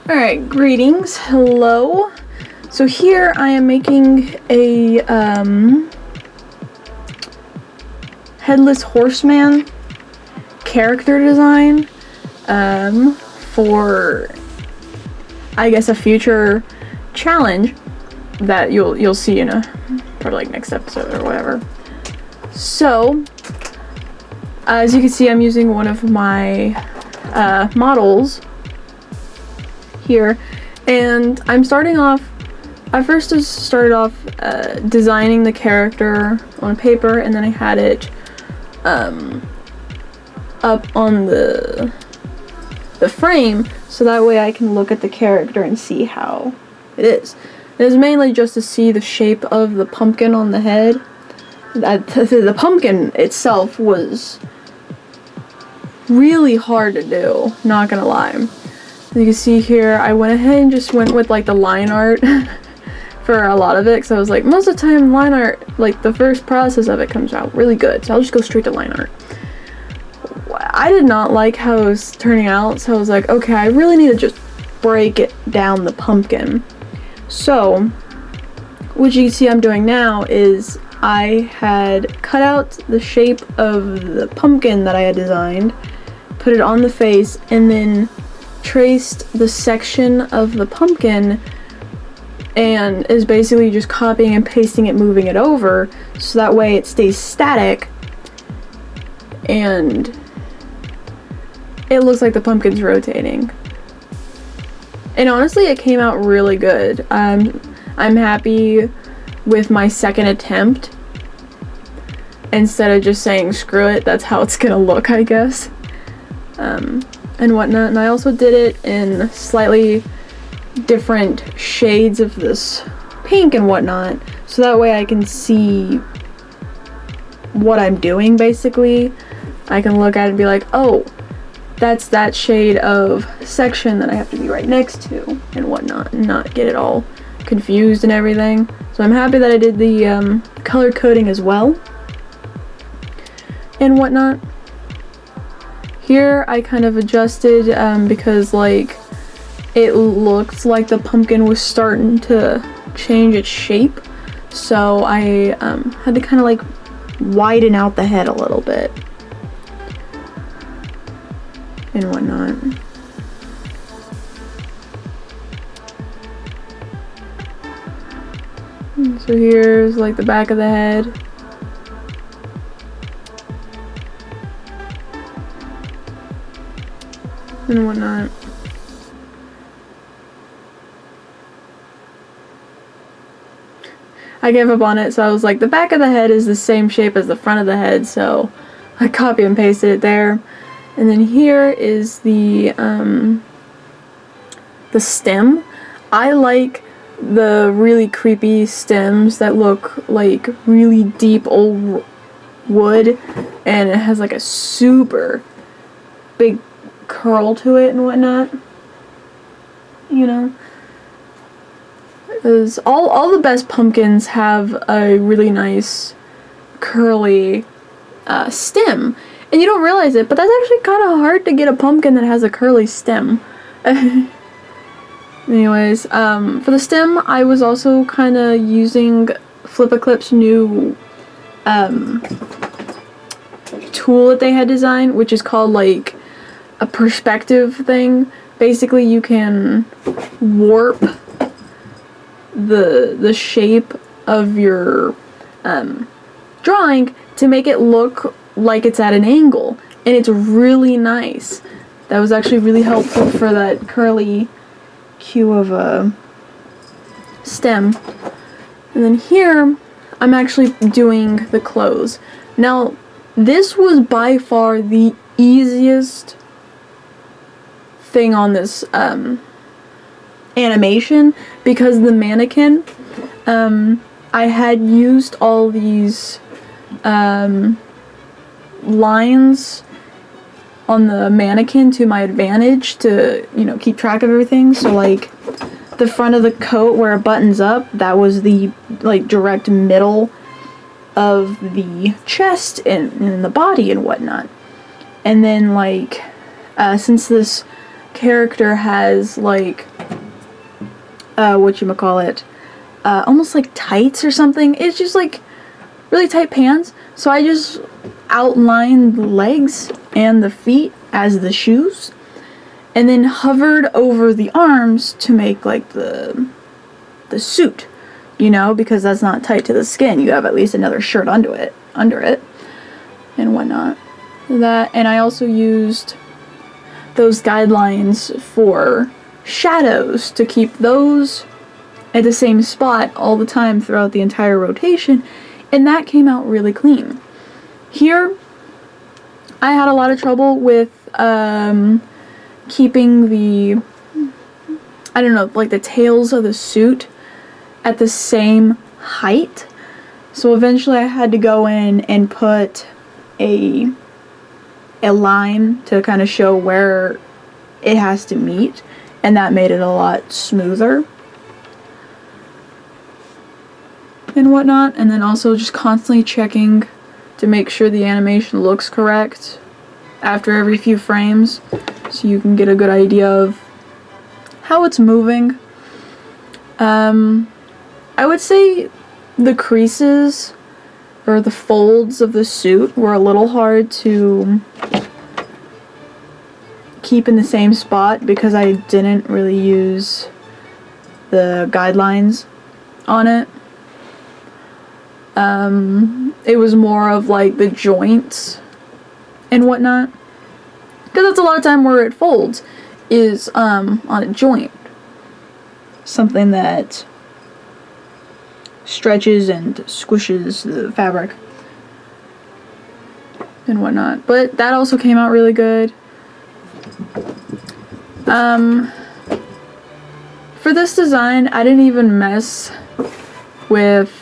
Alright, greetings, hello. So here I am making a Headless Horseman character design for, I guess, a future challenge that you'll see in a probably like next episode or whatever. So as you can see, I'm using one of my models here, and I'm starting off. I first just started off designing the character on paper, and then I had it up on the frame, so that way I can look at the character and see how it is. It is mainly just to see the shape of the pumpkin on the head. The pumpkin itself was really hard to do, not gonna lie. As you can see here, I went ahead and just went with like the line art for a lot of it, because I was like, most of the time line art, like the first process of it comes out really good, so I'll just go straight to line art. I did not like how it was turning out, so I was like, okay, I really need to just break it down the pumpkin. So what you can see I'm doing now is I had cut out the shape of the pumpkin that I had designed, put it on the face, and then traced the section of the pumpkin, and is basically just copying and pasting it, moving it over, so that way it stays static and it looks like the pumpkin's rotating. And honestly, it came out really good. I'm happy with my second attempt. Instead of just saying screw it, that's how it's gonna look, I guess. And whatnot. And I also did it in slightly different shades of this pink and whatnot, so that way I can see what I'm doing. Basically, I can look at it and be like, oh, that's that shade of section that I have to be right next to and whatnot, and not get it all confused and everything. So I'm happy that I did the color coding as well and whatnot. Here I kind of adjusted because like it looked like the pumpkin was starting to change its shape, so I had to kind of like widen out the head a little bit and whatnot. So here's like the back of the head. And whatnot. I gave up on it, so I was like, the back of the head is the same shape as the front of the head, so I copy and pasted it there. And then here is the stem. I like the really creepy stems that look like really deep old wood, and it has like a super big curl to it and whatnot, you know, because all the best pumpkins have a really nice curly stem, and you don't realize it, but that's actually kind of hard to get a pumpkin that has a curly stem. Anyways, for the stem, I was also kind of using Flip-A-Clip's new tool that they had designed, which is called like a perspective thing. Basically, you can warp the shape of your drawing to make it look like it's at an angle, and it's really nice. That was actually really helpful for that curly cue of a stem. And then here, I'm actually doing the clothes. Now, this was by far the easiest thing on this animation, because the mannequin, I had used all these lines on the mannequin to my advantage to, you know, keep track of everything. So like the front of the coat where it buttons up, that was the like direct middle of the chest and the body and whatnot. And then like since this character has like whatchamacallit, almost like tights or something. It's just like really tight pants. So I just outlined the legs and the feet as the shoes, and then hovered over the arms to make like the suit, you know, because that's not tight to the skin. You have at least another shirt under it, and whatnot. That, and I also used those guidelines for shadows to keep those at the same spot all the time throughout the entire rotation, and that came out really clean. Here, I had a lot of trouble with keeping the, I don't know, like the tails of the suit at the same height. So eventually I had to go in and put a line to kind of show where it has to meet, and that made it a lot smoother and whatnot. And then also just constantly checking to make sure the animation looks correct after every few frames, so you can get a good idea of how it's moving. I would say the creases or the folds of the suit were a little hard to keep in the same spot because I didn't really use the guidelines on it. It was more of like the joints and whatnot, because that's a lot of time where it folds is on a joint, something that stretches and squishes the fabric and whatnot. But that also came out really good. For this design, I didn't even mess with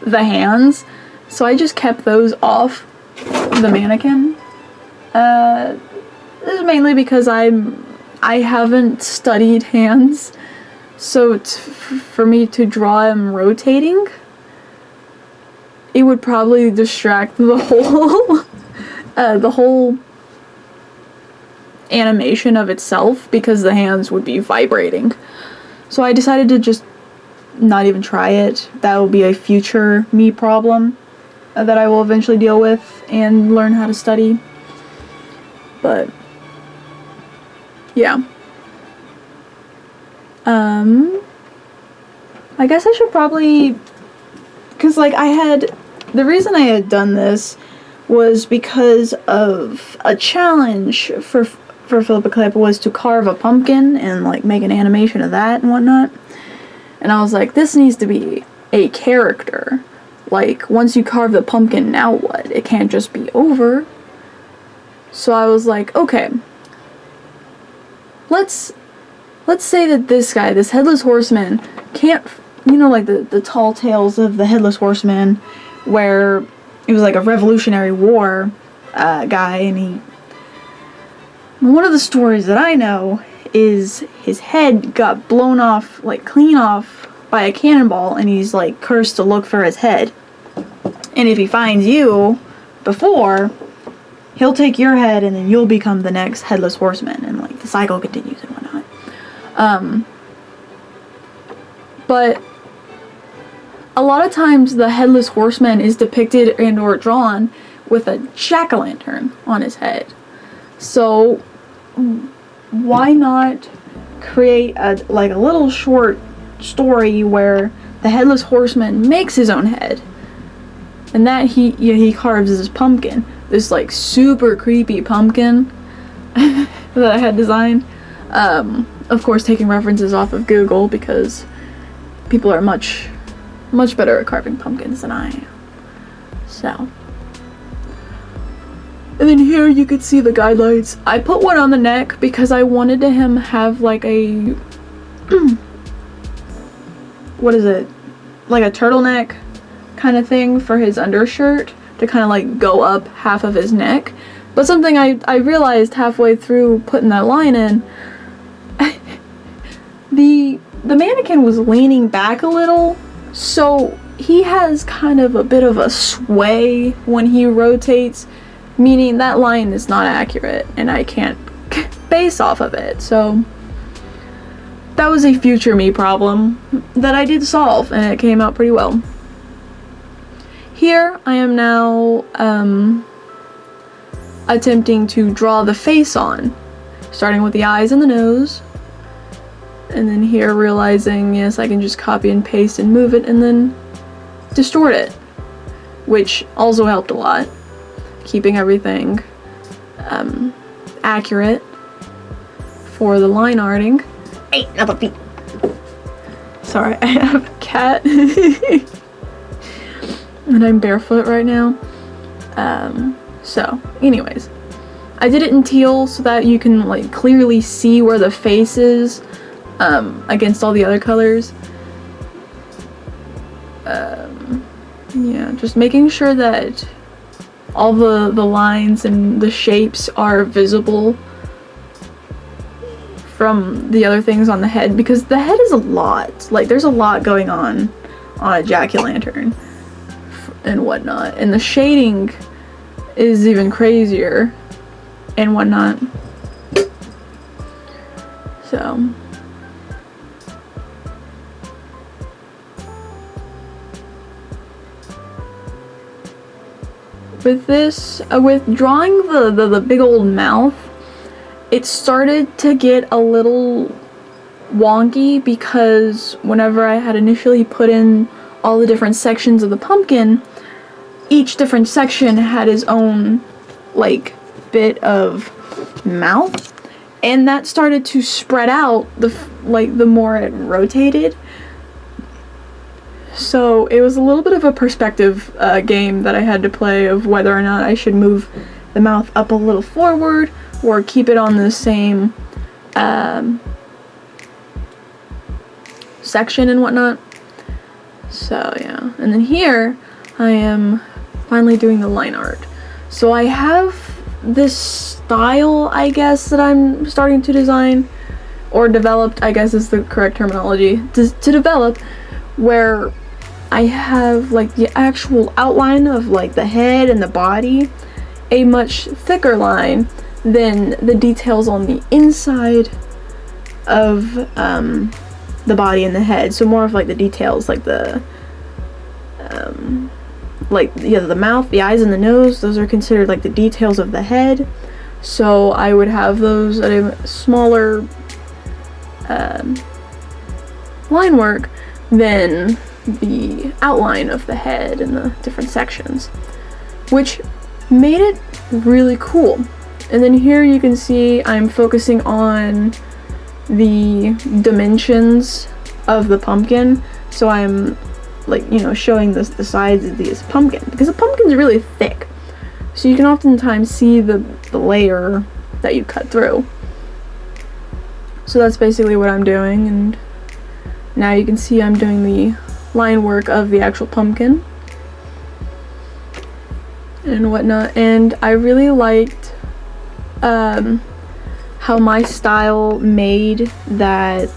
the hands, so I just kept those off the mannequin. This is mainly because I haven't studied hands, so for me to draw them rotating, it would probably distract the whole animation of itself, because the hands would be vibrating. So I decided to just not even try it. That will be a future me problem that I will eventually deal with and learn how to study. But yeah. I guess I should probably, because like the reason I had done this was because of a challenge for Philippa Clip was to carve a pumpkin and like make an animation of that and whatnot. And I was like, this needs to be a character. Like, once you carve the pumpkin, now what? It can't just be over. So I was like, okay, let's say that this guy, this Headless Horseman, can't, you know, like the tall tales of the Headless Horseman, where it was like a Revolutionary War guy, and one of the stories that I know is his head got blown off, like clean off, by a cannonball, and he's like cursed to look for his head. And if he finds you before, he'll take your head, and then you'll become the next Headless Horseman, and like the cycle continues and whatnot. But a lot of times the Headless Horseman is depicted and or drawn with a jack-o'-lantern on his head. So why not create a little short story where the Headless Horseman makes his own head, and that he carves his pumpkin, this like super creepy pumpkin that I had designed. Of course, taking references off of Google, because people are much better at carving pumpkins than I am. So. And then here you could see the guidelines. I put one on the neck because I wanted him have like a what is it? Like a turtleneck kind of thing for his undershirt to kind of like go up half of his neck. But something I realized halfway through putting that line in, the mannequin was leaning back a little, so he has kind of a bit of a sway when he rotates, meaning that line is not accurate and I can't base off of it. So that was a future me problem that I did solve, and it came out pretty well. Here I am now attempting to draw the face on, starting with the eyes and the nose, and then here realizing, yes, I can just copy and paste and move it and then distort it, which also helped a lot, keeping everything accurate for the line arting. Hey, not the feet. Sorry, I have a cat and I'm barefoot right now. So anyways, I did it in teal so that you can like clearly see where the face is against all the other colors. Yeah, just making sure that all the lines and the shapes are visible from the other things on the head, because the head is a lot. Like, there's a lot going on a jack-o'-lantern and whatnot, and the shading is even crazier and whatnot. So with this, with drawing the big old mouth, it started to get a little wonky, because whenever I had initially put in all the different sections of the pumpkin, each different section had his own like bit of mouth, and that started to spread out the more it rotated. So it was a little bit of a perspective game that I had to play, of whether or not I should move the mouth up a little forward or keep it on the same section and whatnot. So yeah, and then here I am finally doing the line art. So I have this style, I guess, that I'm starting to design, or developed, I guess is the correct terminology, to develop, where I have like the actual outline of like the head and the body, a much thicker line than the details on the inside of the body and the head. So more of like the details, like the the mouth, the eyes, and the nose. Those are considered like the details of the head. So I would have those at a smaller line work than the outline of the head and the different sections, which made it really cool. And then here you can see I'm focusing on the dimensions of the pumpkin, so I'm like, you know, showing the sides of this pumpkin, because the pumpkin's really thick, so you can oftentimes see the layer that you cut through. So that's basically what I'm doing, and now you can see I'm doing the line work of the actual pumpkin and whatnot. And I really liked how my style made that,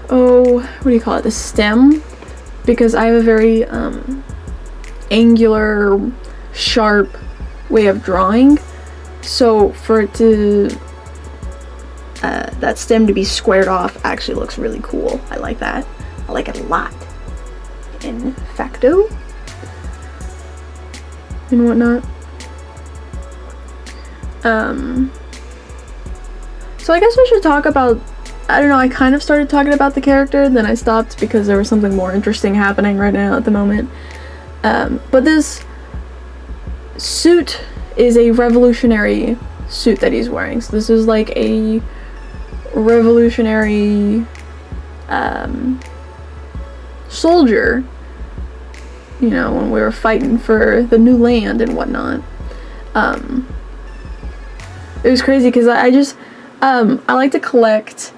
what do you call it, the stem, because I have a very angular, sharp way of drawing, so for it to that stem to be squared off actually looks really cool. I like that. I like it a lot. In facto and whatnot. So I guess we should talk about, I don't know, I kind of started talking about the character, then I stopped because there was something more interesting happening right now at the moment. But this suit is a revolutionary suit that he's wearing. So this is like a revolutionary soldier, you know, when we were fighting for the new land and whatnot. It was crazy because I like to collect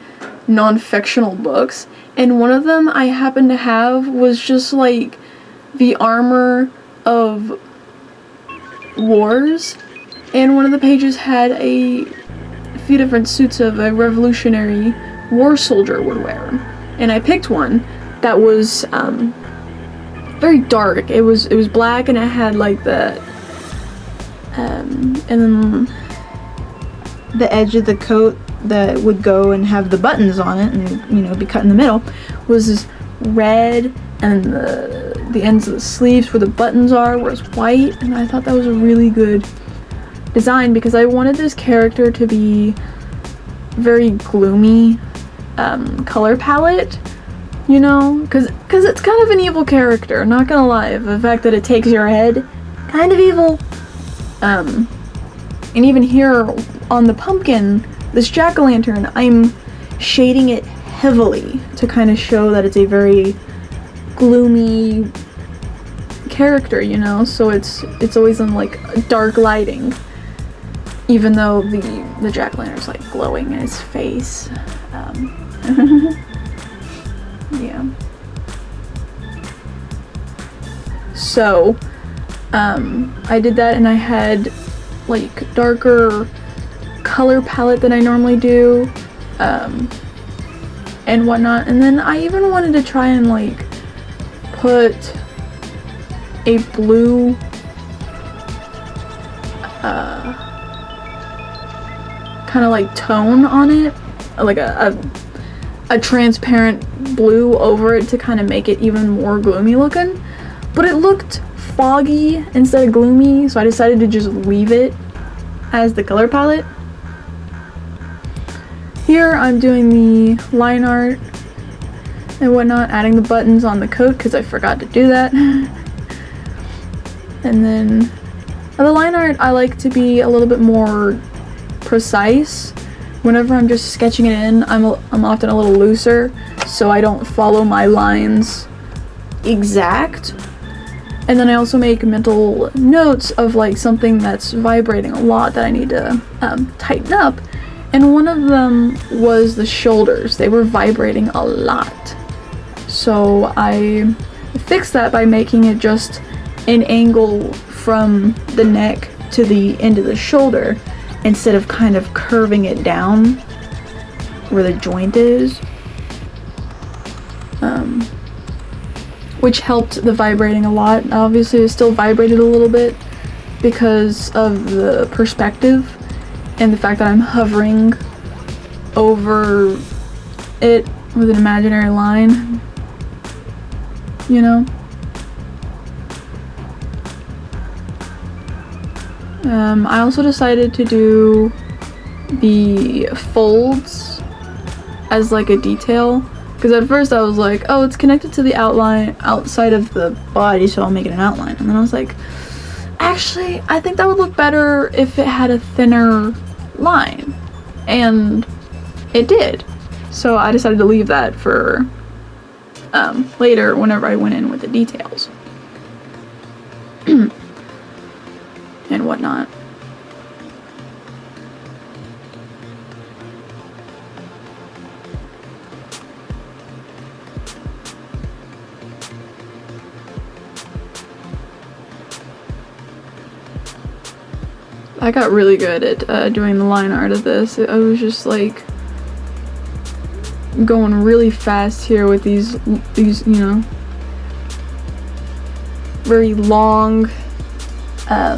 non-fictional books, and one of them I happened to have was just like the armor of wars, and one of the pages had a few different suits of a revolutionary war soldier would wear, and I picked one that was very dark. It was black, and it had like the and then the edge of the coat that would go and have the buttons on it and, you know, be cut in the middle was this red, and the ends of the sleeves where the buttons are was white, and I thought that was a really good design because I wanted this character to be very gloomy color palette, you know, because it's kind of an evil character, not gonna lie. The fact that it takes your head, kind of evil. And even here on the pumpkin, this jack-o'-lantern, I'm shading it heavily to kind of show that it's a very gloomy character, you know, so it's always in like dark lighting, even though the jack-o'-lantern's like glowing in his face. Yeah. So I did that, and I had like darker color palette than I normally do, and whatnot. And then I even wanted to try and like put a blue kind of like tone on it, like a transparent blue over it to kind of make it even more gloomy looking, but it looked foggy instead of gloomy, so I decided to just leave it as the color palette. Here I'm doing the line art and whatnot, adding the buttons on the coat because I forgot to do that. And then the line art, I like to be a little bit more precise. Whenever I'm just sketching it in, I'm often a little looser, so I don't follow my lines exact. And then I also make mental notes of like something that's vibrating a lot that I need to tighten up. And one of them was the shoulders. They were vibrating a lot. So I fixed that by making it just an angle from the neck to the end of the shoulder instead of kind of curving it down where the joint is. Which helped the vibrating a lot. Obviously it still vibrated a little bit because of the perspective and the fact that I'm hovering over it with an imaginary line, you know? I also decided to do the folds as like a detail, because at first I was like, oh, it's connected to the outline outside of the body, so I'll make it an outline. And then I was like, actually, I think that would look better if it had a thinner line. And it did. So I decided to leave that for later whenever I went in with the details. And whatnot. I got really good at doing the line art of this. I was just like going really fast here with these you know, very long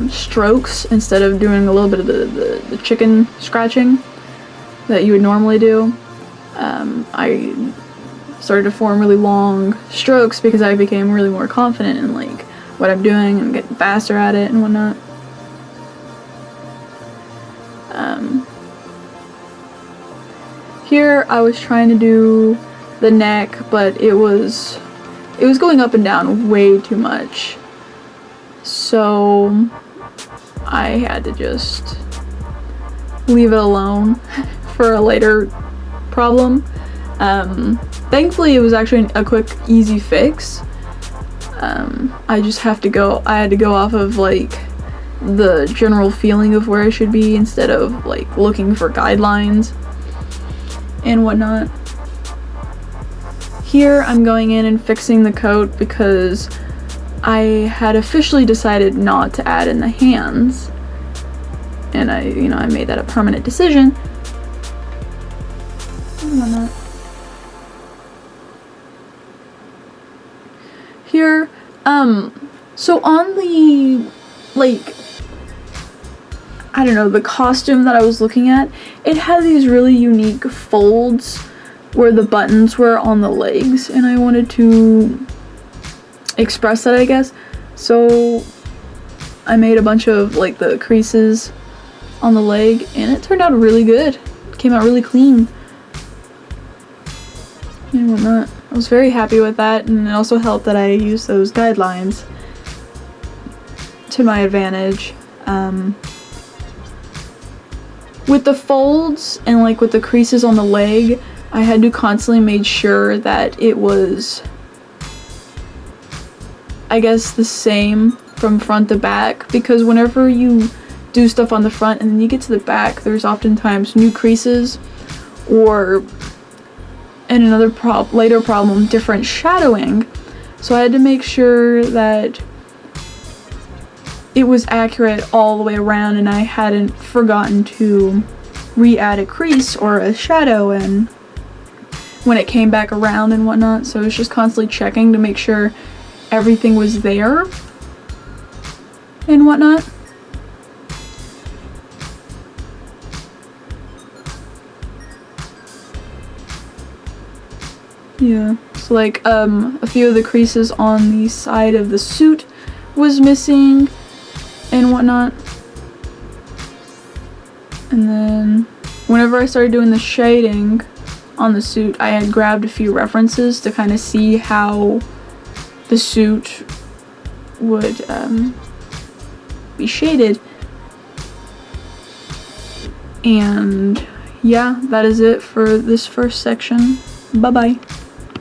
strokes instead of doing a little bit of the chicken scratching that you would normally do. I started to form really long strokes because I became really more confident in like what I'm doing and getting faster at it and whatnot. Here I was trying to do the neck, but it was going up and down way too much. So I had to just leave it alone for a later problem. Thankfully it was actually a quick, easy fix. I had to go off of like the general feeling of where I should be instead of like looking for guidelines and whatnot. Here I'm going in and fixing the coat because I had officially decided not to add in the hands, and I made that a permanent decision. And whatnot. Here, so on the, like, I don't know, the costume that I was looking at, it had these really unique folds where the buttons were on the legs, and I wanted to express that, I guess. So I made a bunch of like the creases on the leg, and it turned out really good. It came out really clean and whatnot. I was very happy with that, and it also helped that I used those guidelines to my advantage. With the folds and like with the creases on the leg, I had to constantly make sure that it was, I guess, the same from front to back, because whenever you do stuff on the front and then you get to the back, there's oftentimes new creases or, and another later problem, different shadowing. So I had to make sure that it was accurate all the way around, and I hadn't forgotten to re-add a crease or a shadow in when it came back around and whatnot. So I was just constantly checking to make sure everything was there and whatnot. Yeah, so like a few of the creases on the side of the suit was missing and whatnot. And then whenever I started doing the shading on the suit, I had grabbed a few references to kind of see how the suit would be shaded. And yeah, that is it for this first section. Bye bye.